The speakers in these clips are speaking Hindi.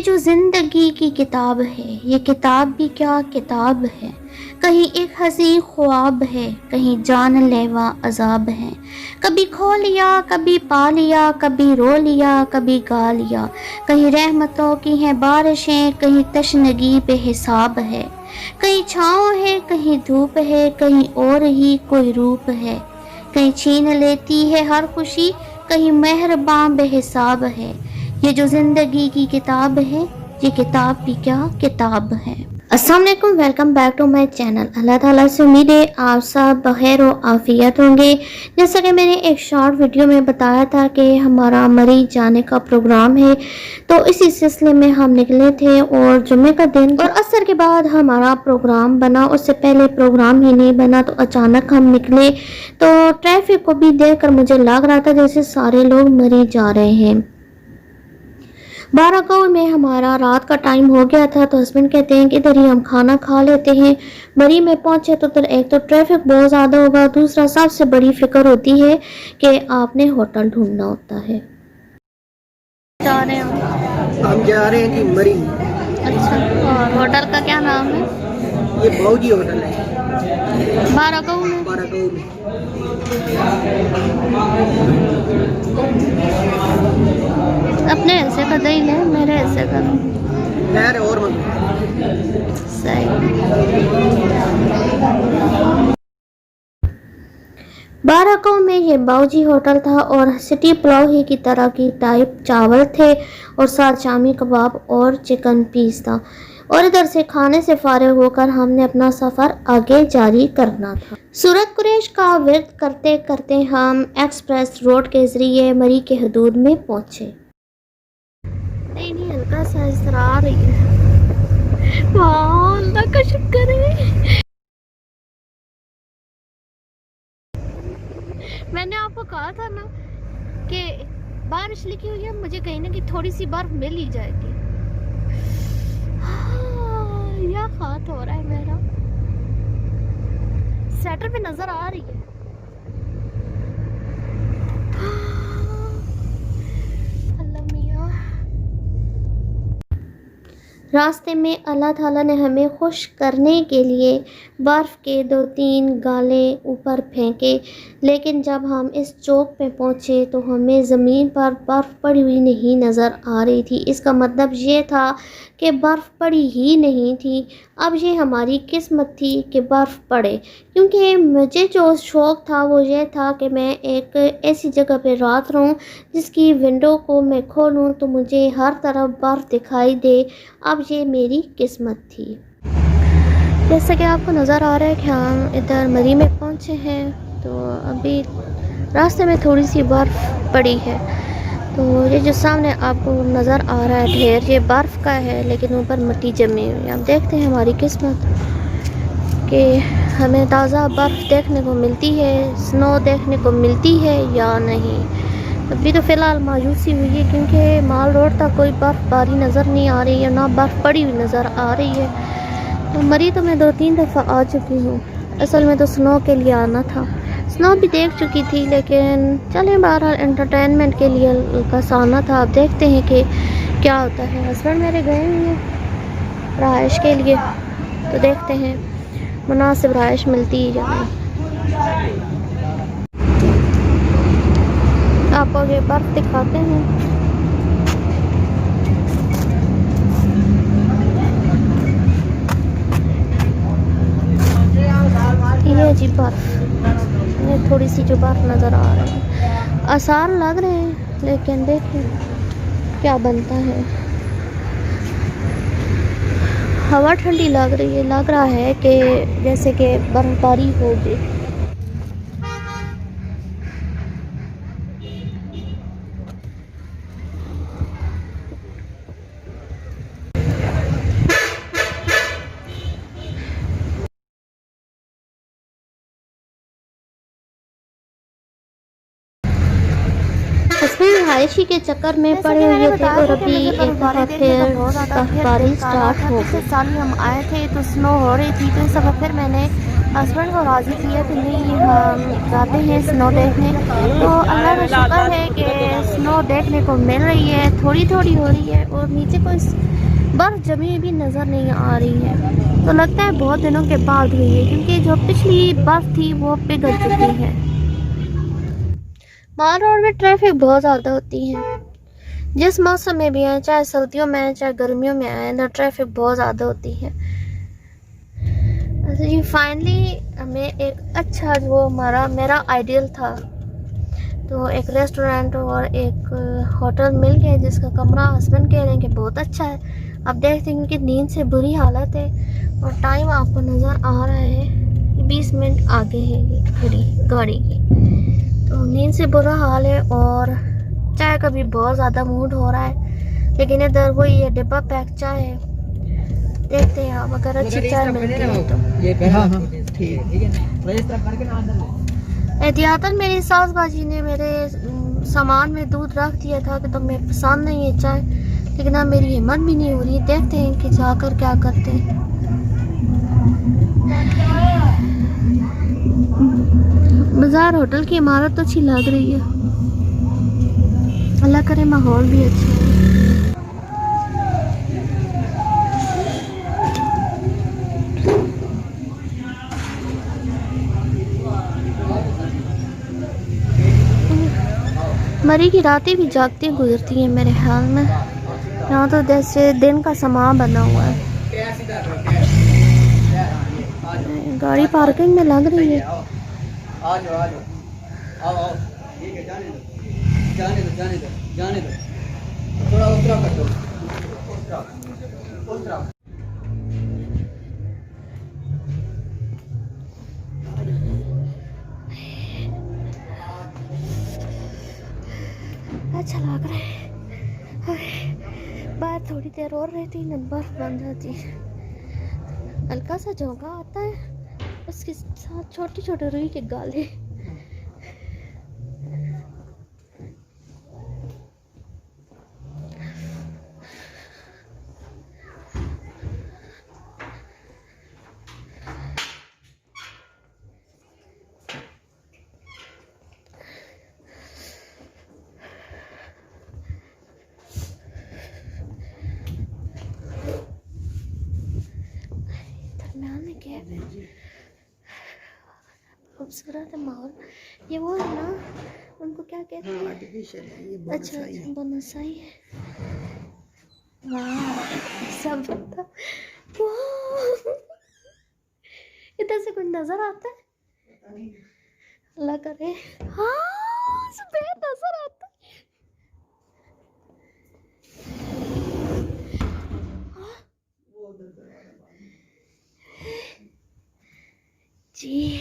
जो ज़िंदगी की किताब है, ये किताब भी क्या किताब है। कहीं एक हंसी ख्वाब है, कहीं जानलेवा अजाब है। कभी खो लिया, कभी पा लिया, कभी रो लिया, कभी गा लिया। कहीं रहमतों की हैं बारिशें, कहीं तशनगी बेहिसाब है। कहीं छाँव है, कहीं धूप है, कहीं और ही कोई रूप है। कहीं छीन लेती है हर खुशी, कहीं मेहरबान बेहिसाब है। ये जो ज़िंदगी की किताब है, ये किताब भी क्या किताब है। अस्सलाम वालेकुम, welcome back to my channel. अल्लाह ताला से उम्मीद है आप सब बखैर व आफियत होंगे। जैसा कि मैंने एक शॉर्ट वीडियो में बताया था कि हमारा मरी जाने का प्रोग्राम है, तो इसी सिलसिले में हम निकले थे और जुम्मे का दिन और असर के बाद हमारा प्रोग्राम बना। उससे पहले प्रोग्राम ही नहीं बना, तो अचानक हम निकले तो ट्रैफिक को भी देखकर मुझे लग रहा था जैसे सारे लोग मरी जा रहे हैं। बारागांव में हमारा रात का टाइम हो गया था, तो हस्बैंड कहते हैं कि इधर ही हम खाना खा लेते हैं। मरी में पहुंचे तो उधर एक तो ट्रैफिक बहुत ज़्यादा होगा, दूसरा सबसे बड़ी फिक्र होती है कि आपने होटल ढूंढना होता है। जा रहे हैं हम जा रहे हैं कि मरी। अच्छा, और होटल का क्या नाम है? ये बाऊजी होटल है बारागांव में। बारागांव में। अपने हिस्से का दही ले, मेरे हिस्से का खैर और मत सही। बारागांव में ये बाऊजी होटल था और सिटी पुलाव ही की तरह की टाइप चावल थे और साथ शामी कबाब और चिकन पीस था। और इधर से खाने से फारिग होकर हमने अपना सफ़र आगे जारी करना था। सूरत कुरैश का विर्द करते करते हम एक्सप्रेस रोड के ज़रिए मरी के हदूद में पहुँचे। नहीं, हल्का सा इसरा आ रही है। वाह, अल्लाह का शुक्र है। मैंने आपको कहा था ना कि बारिश लिखी हुई है, मुझे कहीं ना कहीं थोड़ी सी बर्फ मिल ही जाएगी। यह हाथ हो रहा है मेरा, स्वेटर पे नजर आ रही है। अल्लाह मियां। रास्ते में अल्लाह ताला ने हमें खुश करने के लिए बर्फ़ के 2-3 गाले ऊपर फेंके, लेकिन जब हम इस चौक पे पहुँचे तो हमें ज़मीन पर बर्फ़ पड़ी हुई नहीं नज़र आ रही थी। इसका मतलब ये था कि बर्फ़ पड़ी ही नहीं थी। अब ये हमारी किस्मत थी कि बर्फ़ पड़े, क्योंकि मुझे जो शौक़ था वो ये था कि मैं एक ऐसी जगह पे रात रहूं जिसकी विंडो को मैं खोलूं तो मुझे हर तरफ बर्फ़ दिखाई दे। अब ये मेरी किस्मत थी। जैसा कि आपको नज़र आ रहा है कि हम इधर मरी में पहुंचे हैं, तो अभी रास्ते में थोड़ी सी बर्फ़ पड़ी है। तो ये जो सामने आपको नज़र आ रहा है ढेर, ये बर्फ़ का है, लेकिन ऊपर मिट्टी जमी हुई है। अब देखते हैं हमारी किस्मत कि हमें ताज़ा बर्फ़ देखने को मिलती है, स्नो देखने को मिलती है या नहीं। अभी तो फ़िलहाल मायूसी हुई है, क्योंकि माल रोड तक कोई बर्फ़बारी नज़र नहीं आ रही है, ना बर्फ़ पड़ी हुई नज़र आ रही है। तो मरी तो मैं 2-3 दफ़ा आ चुकी हूँ। असल में तो स्नो के लिए आना था, स्नो भी देख चुकी थी, लेकिन चलें बहरहाल एंटरटेनमेंट के लिए का आना था। अब देखते हैं कि क्या होता है। हस्बैंड मेरे गए हुए हैं रहाइश के लिए, तो देखते हैं मुनासिब रहाइश मिलती है या नहीं। आपको ये बर्फ़ दिखाते हैं। ये जी बर्फ़, ये थोड़ी सी जो बर्फ़ नज़र आ रही है, आसार लग रहे हैं, लेकिन देखें क्या बनता है। हवा ठंडी लग रही है, लग रहा है कि जैसे कि बर्फ़बारी होगी। रिहायशी के चक्कर में पड़े हुए थे और अभी एक बार फिर बर्फबारी स्टार्ट हो गई। साल हम आए थे तो स्नो हो रही थी, तो इस दफ़ा फिर मैंने हस्बैंड को राज़ी किया कि नहीं हम जाते हैं स्नो देखने। तो अल्लाह का शुक्र है कि स्नो देखने को मिल रही है, थोड़ी थोड़ी हो रही है और नीचे कोई बर्फ़ जमी भी नज़र नहीं आ रही है। तो लगता है बहुत दिनों के बाद हुई है, क्योंकि जो पिछली बर्फ़ थी वो पिघल चुकी है। माल रोड में ट्रैफिक बहुत ज़्यादा होती है, जिस मौसम में भी आए, चाहे सर्दियों में आए चाहे गर्मियों में आए, तो ट्रैफिक बहुत ज़्यादा होती है। अच्छा जी, फाइनली हमें एक अच्छा जो मेरा आइडियल था, तो एक रेस्टोरेंट और एक होटल मिल गया, जिसका कमरा हस्बैंड कह रहे हैं कि बहुत अच्छा है। अब देखते हैं कि नींद से बुरी हालत है और टाइम आपको नज़र आ रहा है 20 मिनट आगे है ये गाड़ी की। तो नींद से बुरा हाल है और चाय का भी बहुत ज़्यादा मूड हो रहा है, लेकिन इधर वही ये डिब्बा पैक चाय है। देखते हैं आप अगर अच्छी चाय मिलती है तो। ये हाँ हाँ ठीक है। एहतियातन मेरी सास बाजी ने मेरे सामान में दूध रख दिया था कि तुम्हें पसंद नहीं है चाय, लेकिन अब मेरी हिम्मत भी नहीं हो रही। देखते हैं कि जाकर क्या करते हैं। बाजार होटल की इमारत तो अच्छी लग रही है, अल्लाह करे माहौल भी अच्छा है। मरी की रातें भी जागती गुजरती हैं मेरे ख्याल में। यहाँ तो जैसे दिन का समा बना हुआ है। गाड़ी पार्किंग में लग रही है। आ जाओ आओ ठीक है, जाने दो थोड़ा उतरा कर दो, उतरा। अच्छा लग रहा है। बाहर थोड़ी देर और रहती न बर्फ बन जाती। हल्का सा झोंका आता है, उसके साथ छोटी छोटी रुई के गाले। दरम्यान में कैब है, खूबसूरत है माहौल। ये वो है ना, उनको क्या कहते हैं? आर्टिफिशियल है ये, अच्छा अच्छा, बोनसाई है। वाह सब वाह। इधर से कुछ नजर आता है? अल्लाह करे। हाँ सफेद नजर आता है। जी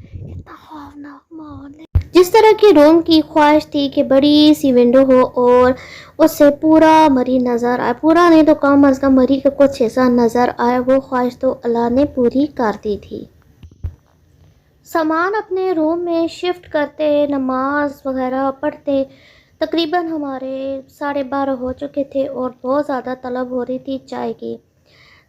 कितना खौफनाक माहौल है। जिस तरह की रूम की ख्वाहिश थी कि बड़ी सी विंडो हो और उससे पूरा मरी नज़र आए, पूरा नहीं तो कम अज़ कम मरी का कुछ हिस्सा नज़र आए, वो ख्वाहिश तो अल्लाह ने पूरी कर दी थी। सामान अपने रूम में शिफ्ट करते, नमाज वगैरह पढ़ते, तकरीबन हमारे 12:30 हो चुके थे और बहुत ज़्यादा तलब हो रही थी चाय की।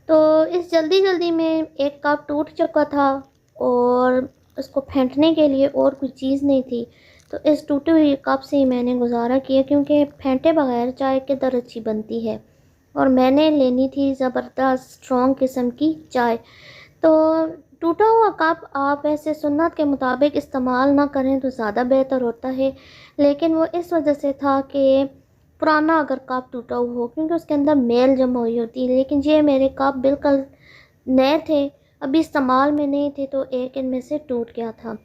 तो इस जल्दी जल्दी में एक कप टूट चुका था और उसको फेंटने के लिए और कुछ चीज़ नहीं थी। तो इस टूटे हुए कप से ही मैंने गुजारा किया, क्योंकि फेंटे बगैर चाय किधर अच्छी बनती है। और मैंने लेनी थी ज़बरदस्त स्ट्रॉन्ग किस्म की चाय। तो टूटा हुआ कप आप ऐसे सुन्नत के मुताबिक इस्तेमाल ना करें तो ज़्यादा बेहतर होता है, लेकिन वो इस वजह से था कि पुराना अगर कप टूटा हुआ हो, क्योंकि उसके अंदर मेल जमा हुई होती है। लेकिन ये मेरे कप बिल्कुल नए थे, अभी इस्तेमाल में नहीं थे, तो एक इनमें से टूट गया था।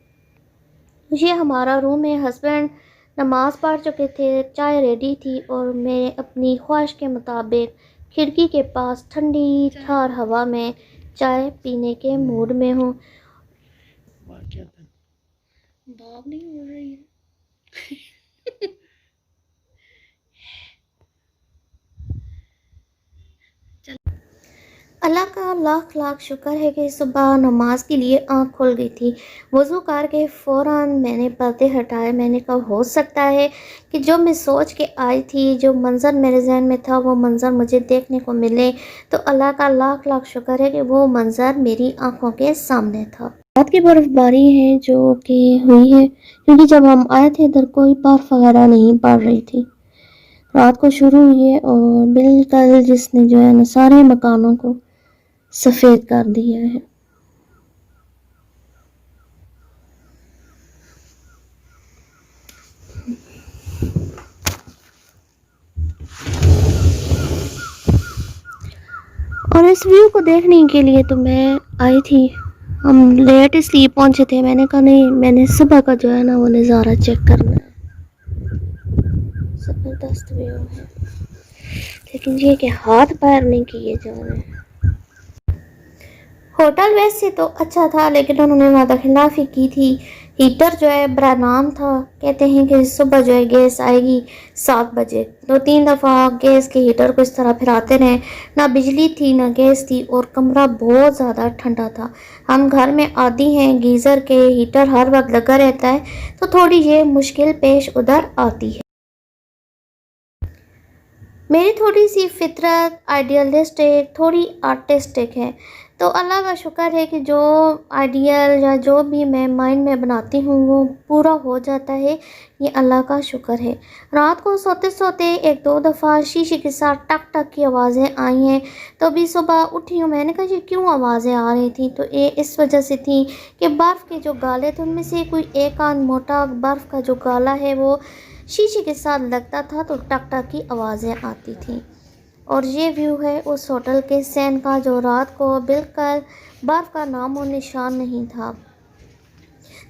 ये हमारा रूम है। हस्बैंड नमाज़ पढ़ चुके थे, चाय रेडी थी और मैं अपनी ख्वाहिश के मुताबिक खिड़की के पास ठंडी ठार हवा में चाय पीने के मूड में हूँ। बाप नहीं उड़ रही है। अल्लाह का लाख लाख शुक्र है कि सुबह नमाज के लिए आँख खुल गई थी। वज़ू करके फ़ौरन मैंने पर्दे हटाए। मैंने कहा हो सकता है कि जो मैं सोच के आई थी, जो मंज़र मेरे जहन में था, वो मंज़र मुझे देखने को मिले। तो अल्लाह का लाख लाख शुक्र है कि वो मंज़र मेरी आँखों के सामने था। रात की बर्फ़बारी है जो कि हुई है, क्योंकि जब हम आए थे इधर कोई बर्फ़ वगैरह नहीं पड़ रही थी। रात को शुरू हुई है और बिल्कुल जिसने जो है ना सारे मकानों को सफ़ेद कर दिया है। और इस व्यू को देखने के लिए तो मैं आई थी। हम लेट इसलिए पहुंचे थे। मैंने कहा नहीं, मैंने सुबह का जो है ना वो नज़ारा चेक करना है। ज़बरदस्त व्यू है, लेकिन ये कि हाथ पैर नहीं किए जा रहे हैं। होटल वैसे तो अच्छा था, लेकिन उन्होंने वादा खिलाफ़ी की थी। हीटर जो है बड़ा नाम था, कहते हैं कि सुबह जो है गैस आएगी 7 बजे। 2-3 दफ़ा गैस के हीटर को इस तरह फिराते रहे, ना बिजली थी ना गैस थी, और कमरा बहुत ज़्यादा ठंडा था। हम घर में आदी हैं, गीज़र के हीटर हर वक्त लगा रहता है, तो थोड़ी ये मुश्किल पेश उधर आती है। मेरी थोड़ी सी फितरत आइडियलिस्टिक, थोड़ी आर्टिस्टिक है। तो अल्लाह का शुक्र है कि जो आइडियल या जो भी मैं माइंड में बनाती हूँ वो पूरा हो जाता है। ये अल्लाह का शुक्र है। रात को सोते सोते 1-2 दफ़ा शीशे के साथ टक टक की आवाज़ें आई हैं। तो अभी सुबह उठी हूँ, मैंने कहा ये क्यों आवाज़ें आ रही थी, तो ये इस वजह से थी कि बर्फ़ के जो गाले थे उनमें से कोई एक आध मोटा बर्फ़ का जो गाला है वो शीशे के साथ लगता था, तो टक टक की आवाज़ें आती थी। और ये व्यू है उस होटल के सैन का, जो रात को बिल्कुल बर्फ़ का नामो निशान नहीं था।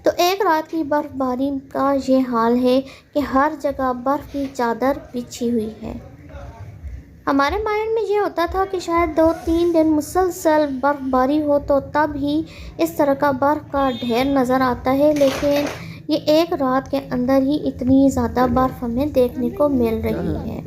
तो एक रात की बर्फ़बारी का ये हाल है कि हर जगह बर्फ़ की चादर बिछी हुई है। हमारे माइंड में ये होता था कि शायद 2-3 दिन मुसलसल बर्फ़बारी हो तो तब ही इस तरह का बर्फ़ का ढेर नज़र आता है, लेकिन ये एक रात के अंदर ही इतनी ज़्यादा बर्फ़ हमें देखने को मिल रही है।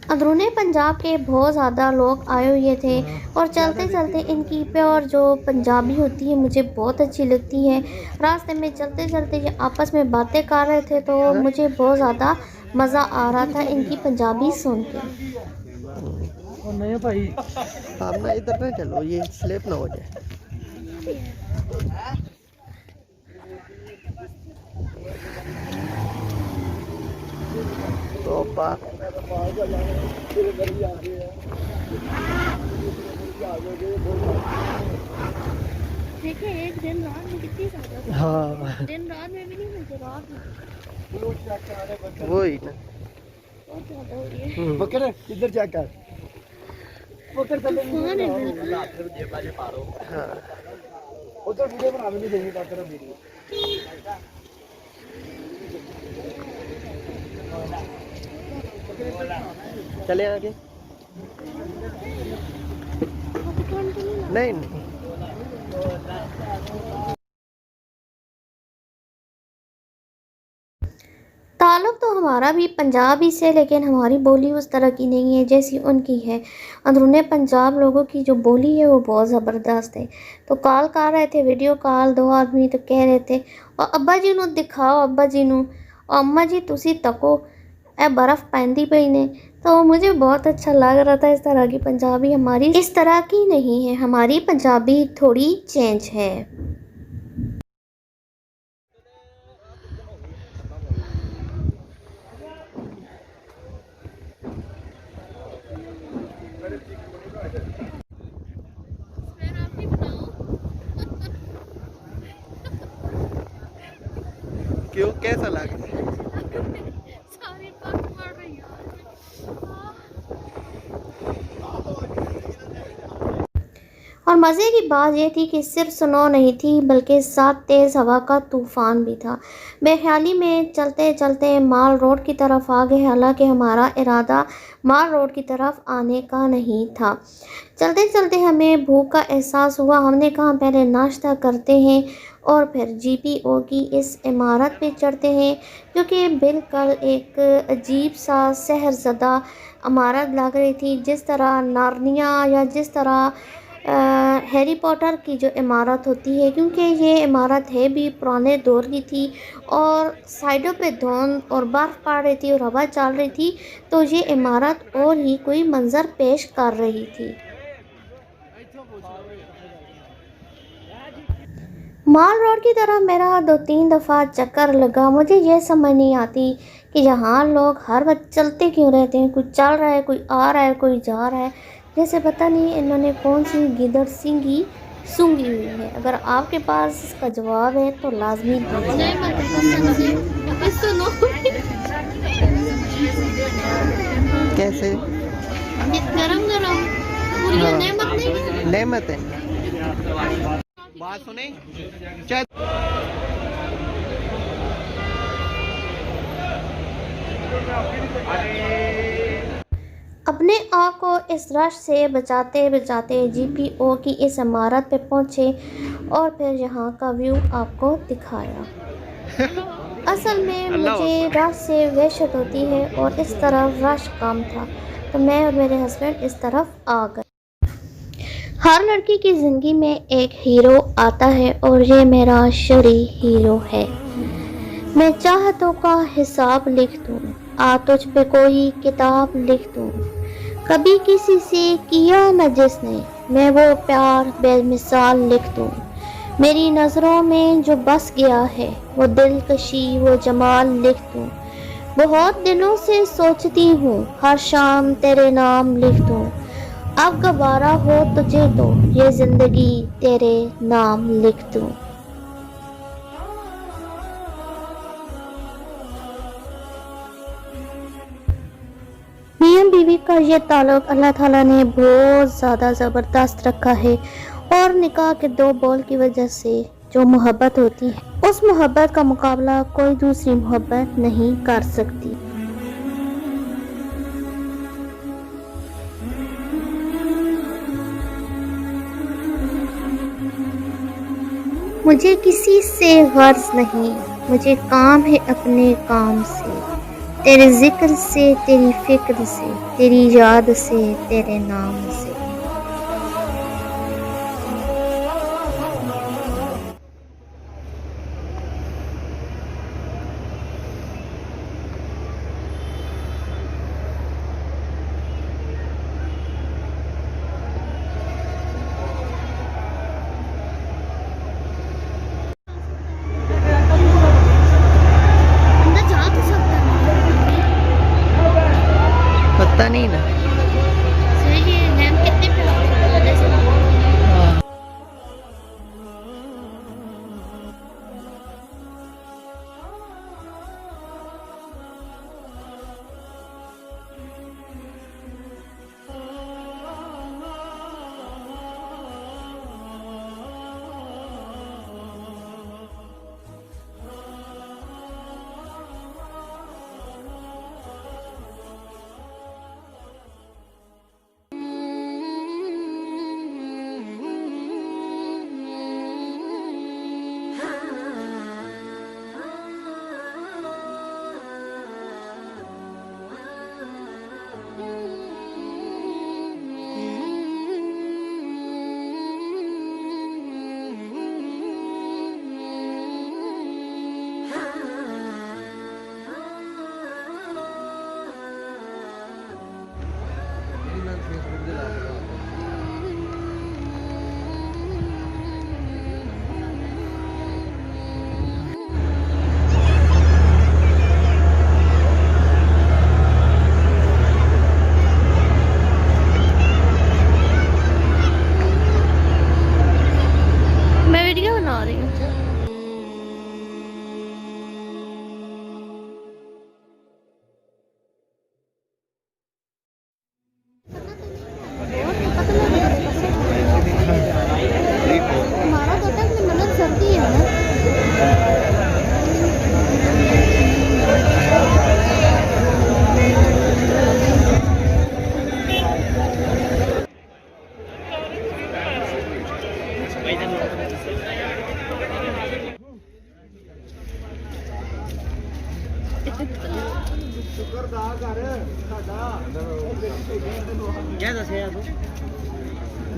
अंदरूनी पंजाब के बहुत ज़्यादा लोग आए हुए थे, और चलते चलते इनकी प्योर जो पंजाबी होती है मुझे बहुत अच्छी लगती है। रास्ते में चलते चलते ये आपस में बातें कर रहे थे, तो मुझे बहुत ज़्यादा मज़ा आ रहा था इनकी पंजाबी सुन के। नहीं भाई, सामने इधर नहीं चलो, ये स्लिप ना हो जाए। तो देखिए एक दिन रात में कितनी ज़्यादा, हाँ दिन रात में भी नहीं मिलते, रात में वही ना। बहुत ज़्यादा हो रही है। पकड़ इधर चेक कर, पकड़ तूफान है बिल्कुल। हाँ उधर वीडियो बना भी नहीं देंगे, पकड़ वीडियो। चले आगे, नहीं नहीं ताल्लुक़ तो हमारा भी पंजाब ही से, लेकिन हमारी बोली उस तरह की नहीं है जैसी उनकी है। अंदरूनी पंजाब लोगों की जो बोली है वो बहुत ज़बरदस्त है। तो कॉल कर रहे थे, वीडियो कॉल 2 आदमी, तो कह रहे थे और अब्बा जी नू दिखाओ, अब्बा जी नू, और अम्मा जी तुसी तको ए बर्फ़ पैंदी पई ने। तो मुझे बहुत अच्छा लग रहा था। इस तरह की पंजाबी हमारी इस तरह की नहीं है, हमारी पंजाबी थोड़ी चेंज है। क्यों, कैसा लगा? सारी बर्फ पड़ रही है। और मज़े की बात यह थी कि सिर्फ स्नो नहीं थी बल्कि साथ तेज़ हवा का तूफ़ान भी था। बेख्याली में चलते चलते माल रोड की तरफ आ गए, हालांकि हमारा इरादा माल रोड की तरफ आने का नहीं था। चलते चलते हमें भूख का एहसास हुआ। हमने कहा पहले नाश्ता करते हैं और फिर जीपीओ की इस इमारत पे चढ़ते हैं, क्योंकि बिल्कुल एक अजीब सा शहरज़दा इमारत लग रही थी, जिस तरह नार्निया या जिस तरह हैरी पॉटर की जो इमारत होती है, क्योंकि ये इमारत है भी पुराने दौर की थी और साइडों पे धुंध और बर्फ़ पड़ रही थी और हवा चल रही थी, तो ये इमारत और ही कोई मंजर पेश कर रही थी। माल रोड की तरफ मेरा 2-3 दफ़ा चक्कर लगा। मुझे यह समझ नहीं आती कि यहाँ लोग हर वक्त चलते क्यों रहते हैं। कोई चल रहा है, कोई आ रहा है, कोई जा रहा है, जैसे पता नहीं इन्होंने कौन सी गिदड़ सिंगी सूंघी हुई है। अगर आपके पास इसका जवाब है तो लाजमी दीजिए। कैसे? गरम गरम पूरी हाँ। नेमत नहीं। नेमत है। बात सुने चाहे अपने आप को इस रश से बचाते बचाते जीपीओ की इस इमारत पे पहुँचे और फिर यहाँ का व्यू आपको दिखाया। असल में मुझे रश से वहशत होती है और इस तरफ रश कम था, तो मैं और मेरे हस्बैंड इस तरफ आ गए। हर लड़की की ज़िंदगी में एक हीरो आता है और ये मेरा शरी हीरो है। मैं चाहतों का हिसाब लिख दूँ, आ तुझ पे कोई किताब लिख दूँ, कभी किसी से किया न जिसने, मैं वो प्यार बेमिसाल लिख दूँ। मेरी नज़रों में जो बस गया है वो दिलकशी वो जमाल लिख दूँ। बहुत दिनों से सोचती हूँ हर शाम तेरे नाम लिख दूँ। अब गवारा हो तुझे तो ये ज़िंदगी तेरे नाम लिख दूँ। मियाँ बीवी का ये ताल्लुक़ अल्लाह ताला ने बहुत ज़्यादा ज़बरदस्त रखा है और निकाह के 2 बोल की वजह से जो मोहब्बत होती है उस मोहब्बत का मुकाबला कोई दूसरी मोहब्बत नहीं कर सकती। मुझे किसी से गर्ज नहीं, मुझे काम है अपने काम से, तेरे जिक्र से तेरी फिक्र से तेरी याद से तेरे नाम से। पता नहीं ना। ये लैंप के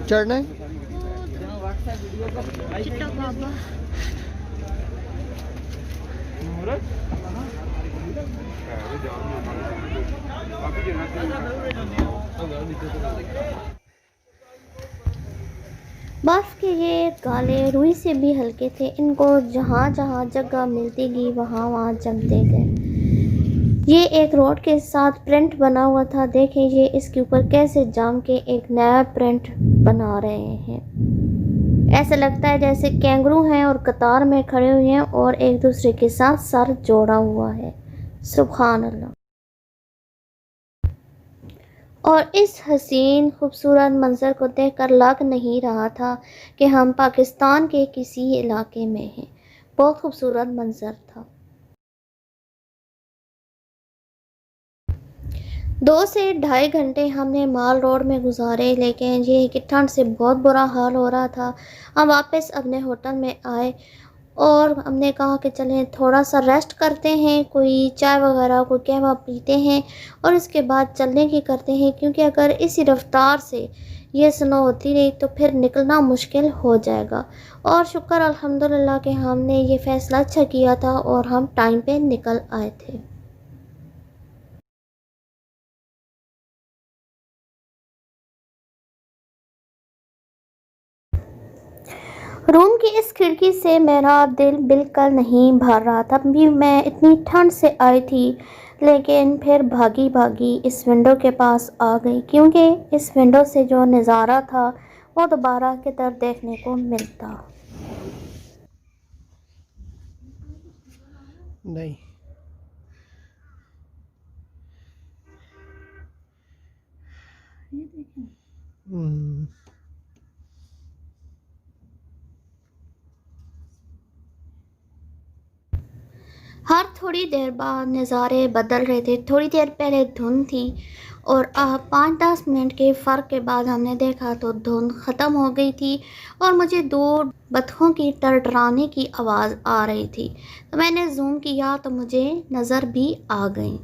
चढ़ना है चिट्टा बाबा बर्फ के ये गाले रुई से भी हल्के थे। इनको जहाँ जहाँ जगह मिलती गई वहाँ वहाँ जमते गए। ये एक रोड के साथ प्रिंट बना हुआ था। देखें ये इसके ऊपर कैसे जाम के एक नया प्रिंट बना रहे हैं। ऐसा लगता है जैसे कैंगरू हैं और कतार में खड़े हुए हैं और एक दूसरे के साथ सर जोड़ा हुआ है। सुभान अल्लाह। और इस हसीन खूबसूरत मंज़र को देखकर लग नहीं रहा था कि हम पाकिस्तान के किसी इलाके में हैं। बहुत खूबसूरत मंज़र था। 2 से ढाई घंटे हमने माल रोड में गुजारे, लेकिन ये कि ठंड से बहुत बुरा हाल हो रहा था। हम वापस अपने होटल में आए और हमने कहा कि चलें थोड़ा सा रेस्ट करते हैं, कोई चाय वगैरह कोई कहवा पीते हैं और इसके बाद चलने की करते हैं, क्योंकि अगर इसी रफ्तार से ये स्नो होती रही तो फिर निकलना मुश्किल हो जाएगा। और शुक्र अल्हम्दुलिल्लाह कि हमने ये फ़ैसला अच्छा किया था और हम टाइम पे निकल आए थे। रूम की इस खिड़की से मेरा दिल बिल्कुल नहीं भर रहा था। भी मैं इतनी ठंड से आई थी, लेकिन फिर भागी भागी इस विंडो के पास आ गई, क्योंकि इस विंडो से जो नज़ारा था वो दोबारा किधर देखने को मिलता। नहीं। हर थोड़ी देर बाद नज़ारे बदल रहे थे। थोड़ी देर पहले धुंध थी और 5-10 मिनट के फ़र्क के बाद हमने देखा तो धुंध ख़त्म हो गई थी और मुझे दूर बतखों की टरटराने की आवाज़ आ रही थी। तो मैंने जूम किया तो मुझे नज़र भी आ गई।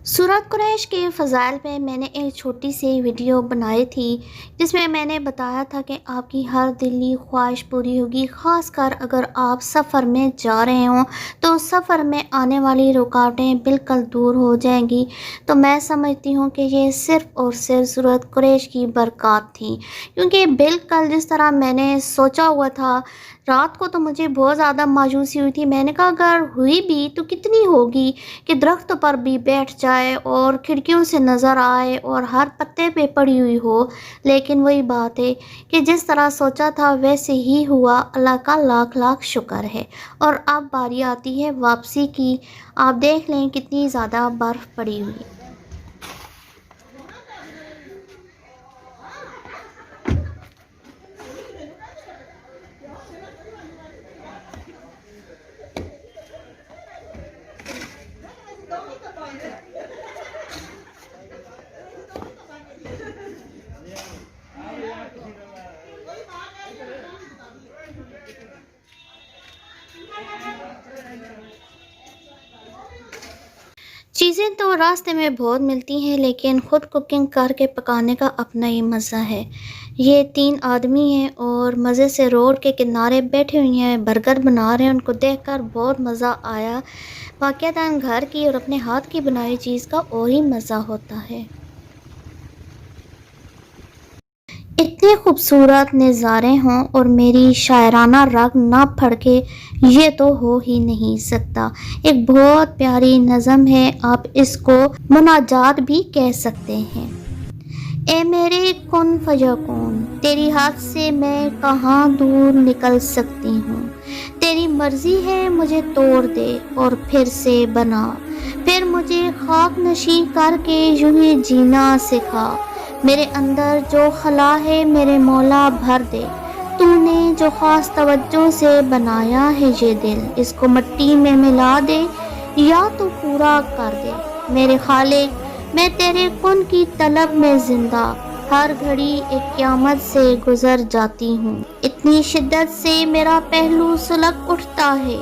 सूरत कुरैश के फ़ज़ाइल पे मैंने एक छोटी सी वीडियो बनाई थी, जिसमें मैंने बताया था कि आपकी हर दिली ख्वाहिश पूरी होगी, ख़ासकर अगर आप सफ़र में जा रहे हों तो सफ़र में आने वाली रुकावटें बिल्कुल दूर हो जाएंगी। तो मैं समझती हूँ कि ये सिर्फ़ और सिर्फ सूरत कुरैश की बरक़ात थी, क्योंकि बिल्कुल जिस तरह मैंने सोचा हुआ था रात को तो मुझे बहुत ज़्यादा मायूसी हुई थी। मैंने कहा अगर हुई भी तो कितनी होगी कि दरख्तों पर भी बैठ जाए और खिड़कियों से नज़र आए और हर पत्ते पे पड़ी हुई हो। लेकिन वही बात है कि जिस तरह सोचा था वैसे ही हुआ। अल्लाह का लाख लाख शुक्र है। और अब बारी आती है वापसी की। आप देख लें कितनी ज़्यादा बर्फ़ पड़ी हुई है। चीज़ें तो रास्ते में बहुत मिलती हैं, लेकिन ख़ुद कुकिंग करके पकाने का अपना ही मज़ा है। ये 3 आदमी हैं और मज़े से रोड के किनारे बैठे हुए हैं, बर्गर बना रहे हैं। उनको देखकर बहुत मज़ा आया। वाक़ईतन घर की और अपने हाथ की बनाई चीज़ का और ही मज़ा होता है। इतने खूबसूरत नज़ारे हों और मेरी शायराना रग ना फड़के, ये तो हो ही नहीं सकता। एक बहुत प्यारी नज़म है, आप इसको मुनाजात भी कह सकते हैं। ए मेरे कुन फयकून, तेरी हाथ से मैं कहाँ दूर निकल सकती हूँ। तेरी मर्ज़ी है मुझे तोड़ दे और फिर से बना, फिर मुझे खाक नशी करके यूं ही जीना सिखा। मेरे अंदर जो खला है मेरे मौला भर दे, तूने जो ख़ास तवज्जो से बनाया है ये दिल, इसको मिट्टी में मिला दे या तो पूरा कर दे। मेरे खालिक, मैं तेरे कुन की तलब में जिंदा हर घड़ी एक क़यामत से गुजर जाती हूँ। इतनी शिद्दत से मेरा पहलू सुलग उठता है,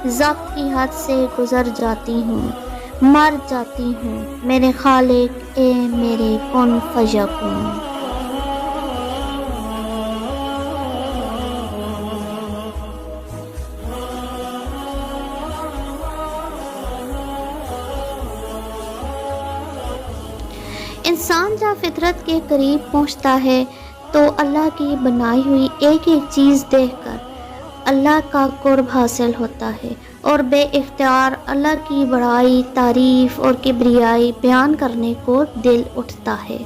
ज़ब्त की हद से गुजर जाती हूँ, मर जाती हूँ। मेरे खालिक, ए मेरे कुन फयकून। इंसान जब फितरत के करीब पहुंचता है तो अल्लाह की बनाई हुई एक एक चीज़ देखकर अल्लाह का कुर्ब हासिल होता है और बेइख्तियार अल्लाह की बड़ाई, तारीफ़ और किब्रियाई बयान करने को दिल उठता है।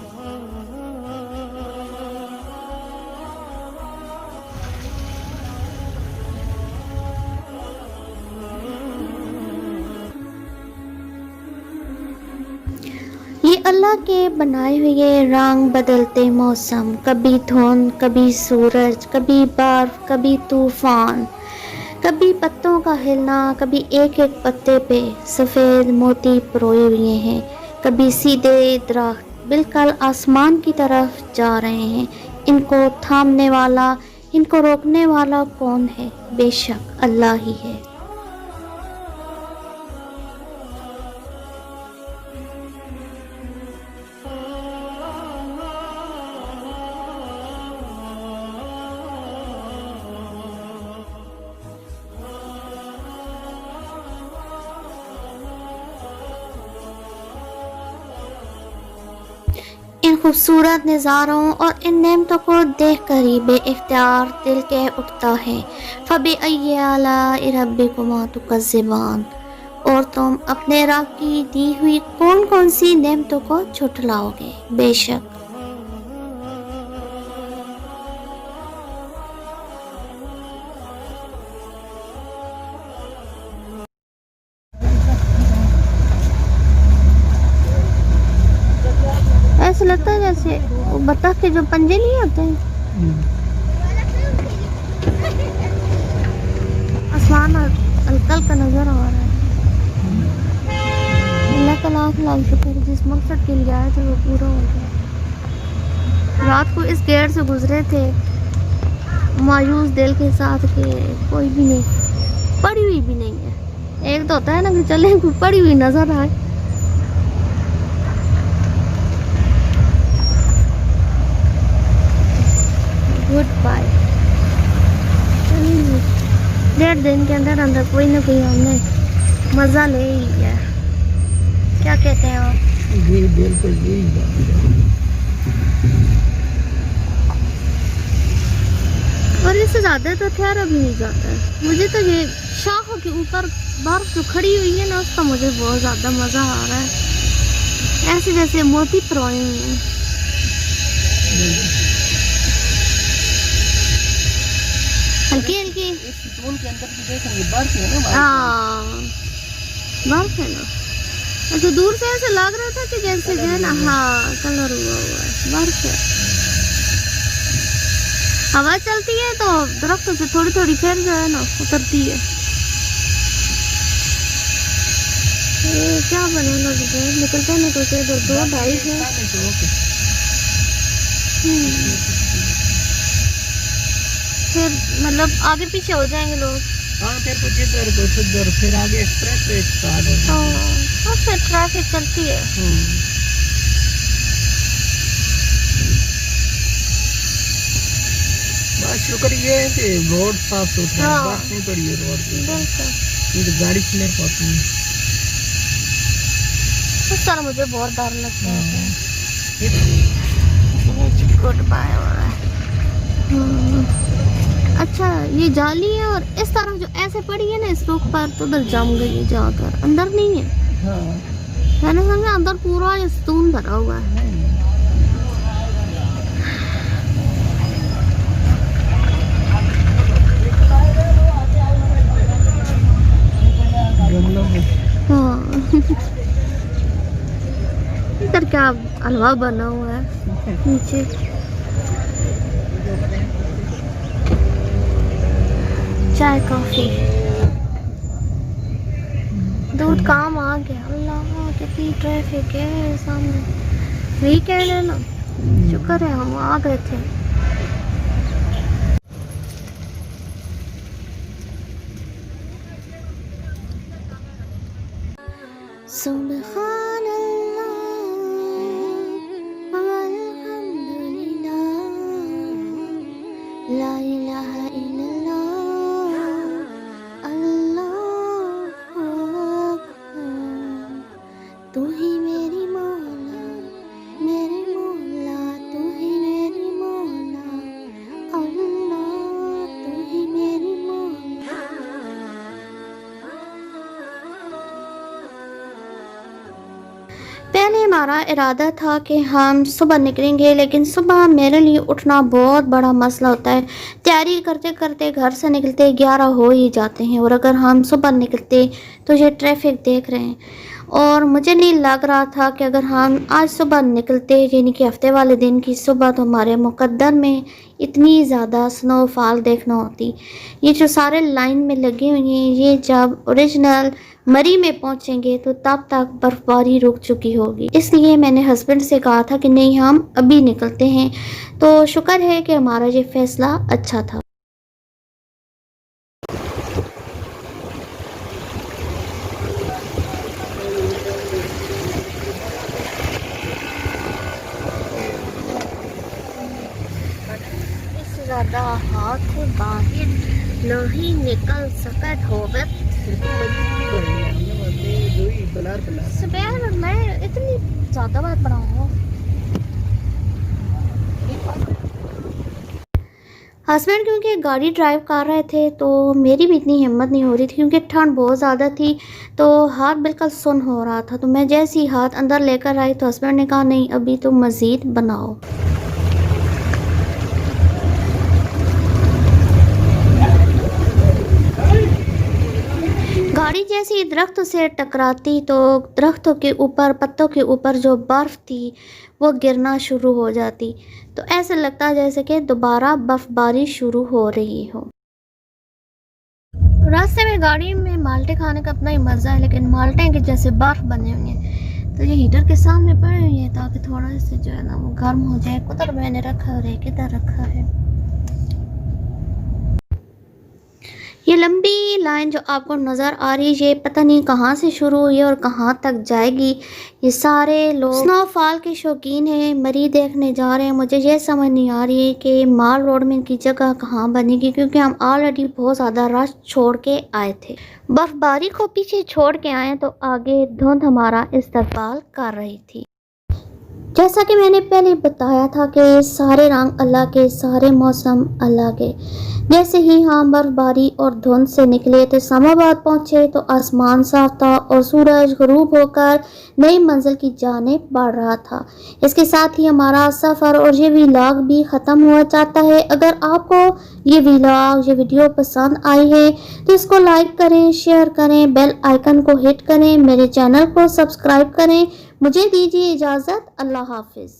ये अल्लाह के बनाए हुए रंग बदलते मौसम, कभी धुंध, कभी सूरज, कभी बर्फ, कभी तूफान, कभी पत्तों का हिलना, कभी एक एक पत्ते पे सफ़ेद मोती परोए हुए हैं, कभी सीधे दरख्त बिल्कुल आसमान की तरफ जा रहे हैं। इनको थामने वाला, इनको रोकने वाला कौन है? बेशक अल्लाह ही है। इन खूबसूरत नज़ारों और इन नेमतों को देख कर ही बेइख्तियार दिल कह उठता है, फ़बिअय्यि आलाइ रब्बिकुमा तुकज़्ज़िबान। और तुम अपने रब की दी हुई कौन कौन सी नेमतों को झुठलाओगे? बेशक ऐसा लगता है जैसे वो बतख के जो पंजे नहीं होते हैं। आसमान हल्का हल्का नजर आ रहा है। अल्लाह का लाख लाख शुक्र, जिस मकसद के लिए आए थे वो पूरा हो गया। रात को इस गेट से गुजरे थे मायूस दिल के साथ कि कोई भी नहीं, पड़ी हुई भी नहीं है। एक तो होता है ना कि चले कोई पड़ी हुई नजर आए। Good bye. 1.5 दिन के अंदर अंदर कोई ना कोई हमने मज़ा ले ही लिया। क्या कहते हैं आप? जी बिल्कुल यही बात है। और इससे ज़्यादा तो ठहरा भी नहीं जाता है। मुझे तो ये शाखों के ऊपर बर्फ जो खड़ी हुई है ना, उसका मुझे बहुत ज़्यादा मज़ा आ रहा है। ऐसे जैसे मोती परोए हुए हैं। हल्की हल्की इस स्टोन के अंदर भी देख रही है, बर्फ है ना। हाँ बर्फ है ना। अच्छा दूर से ऐसे लग रहा था कि जैसे जो है ना, हाँ कलर हुआ हुआ है, बर्फ है। हवा चलती है तो दरख्तों से थोड़ी थोड़ी फिर जो है ना उतरती है। ये क्या बनेगा? निकलते निकलते 2-2.5 है। फिर मतलब आगे पीछे हो जाएंगे लोग। हाँ फिर कुछ इधर कुछ उधर, फिर आगे एक्सप्रेस वे स्टार्ट हो तो फिर ट्रैफिक चलती है। बस शुक्र ये है कि रोड साफ सुथरा है, बस नहीं पड़ी है रोड पे। ये तो गाड़ी स्लिप होती है। उस तरह मुझे बहुत डर लगता है। गुड बाय हो रहा है। अच्छा ये जाली है और इस तरह जो ऐसे पड़ी है ना इस रुख पर, तो उधर जम गई है जाकर, अंदर नहीं है। हाँ। है ना, समझे? अंदर पूरा ये स्तून भरा हुआ है। हाँ इधर क्या हलवा बना हुआ है नीचे। चाय कॉफी दूध काम आ गया। अल्लाह कितनी ट्रैफिक है सामने, वीकेंड है ना, शुक्र है हम आ गए थे। सुब्हान अल्लाह वल्हम्दुलिल्लाह ला इलाहा इल्लल्लाह अल्लाहु अकबर। तू ही मेरी मौला मेरे मौला, तू ही मेरी मौला अल्लाह, तू ही मेरी मौला। पहले हमारा इरादा था कि हम सुबह निकलेंगे, लेकिन सुबह मेरे लिए उठना बहुत बड़ा मसला होता है। तैयारी करते करते घर से निकलते 11 हो ही जाते हैं, और अगर हम सुबह निकलते तो ये ट्रैफिक देख रहे हैं, और मुझे नहीं लग रहा था कि अगर हम आज सुबह निकलते यानी कि हफ्ते वाले दिन की सुबह, तो हमारे मुकद्दर में इतनी ज़्यादा स्नोफॉल देखना होती। ये जो सारे लाइन में लगे हुए हैं, ये जब ओरिजिनल मरी में पहुंचेंगे तो तब तक बर्फबारी रुक चुकी होगी। इसलिए मैंने हस्बैंड से कहा था कि नहीं, हम अभी निकलते हैं। तो शुक्र है कि हमारा ये फैसला अच्छा था। ज़्यादा हाथ बाहर नहीं निकल सकत होवे। सुबह मैं इतनी ज़्यादा बात बनाऊँ। हस्बैंड क्योंकि गाड़ी ड्राइव कर रहे थे, तो मेरी भी इतनी हिम्मत नहीं हो रही थी क्योंकि ठंड बहुत ज़्यादा थी, तो हाथ बिल्कुल सुन हो रहा था। तो मैं जैसे ही हाथ अंदर लेकर आई तो हस्बैंड ने कहा नहीं, अभी तो मज़ीद बनाओ। गाड़ी जैसे ही दरख्त से टकराती तो दरख्तों के ऊपर, पत्तों के ऊपर जो बर्फ़ थी वो गिरना शुरू हो जाती। तो ऐसा लगता जैसे कि दोबारा बर्फबारी शुरू हो रही हो। रास्ते में गाड़ी में माल्टे खाने का अपना ही मज़ा है, लेकिन माल्टे के जैसे बर्फ़ बने हुए हैं, तो ये हीटर के सामने पड़े हुए हैं ताकि थोड़ा सा जो है ना वो गर्म हो जाए। कुतर मैंने रखा है, किधर रखा है। ये लंबी लाइन जो आपको नज़र आ रही है, ये पता नहीं कहाँ से शुरू हुई है और कहाँ तक जाएगी। ये सारे लोग स्नोफॉल के शौकीन हैं, मरी देखने जा रहे हैं। मुझे ये समझ नहीं आ रही है कि माल रोड में इनकी जगह कहाँ बनेगी, क्योंकि हम ऑलरेडी बहुत ज़्यादा रश छोड़ के आए थे। बर्फबारी को पीछे छोड़ के आए तो आगे धुंध हमारा इस्तकबाल कर रही थी। जैसा कि मैंने पहले बताया था कि सारे रंग अल्लाह के, सारे मौसम अल्लाह के। जैसे ही हम बर्फबारी और धुंध से निकले तो इस्लामाबाद पहुँचे तो आसमान साफ था और सूरज ग़रूब होकर नई मंजिल की जानिब बढ़ रहा था। इसके साथ ही हमारा सफ़र और ये व्लॉग भी ख़त्म हुआ चाहता है। अगर आपको ये व्लॉग, ये वीडियो पसंद आई है तो इसको लाइक करें, शेयर करें, बेल आइकन को हिट करें, मेरे चैनल को सब्सक्राइब करें। मुझे दीजिए इजाज़त। अल्लाह हाफिज़।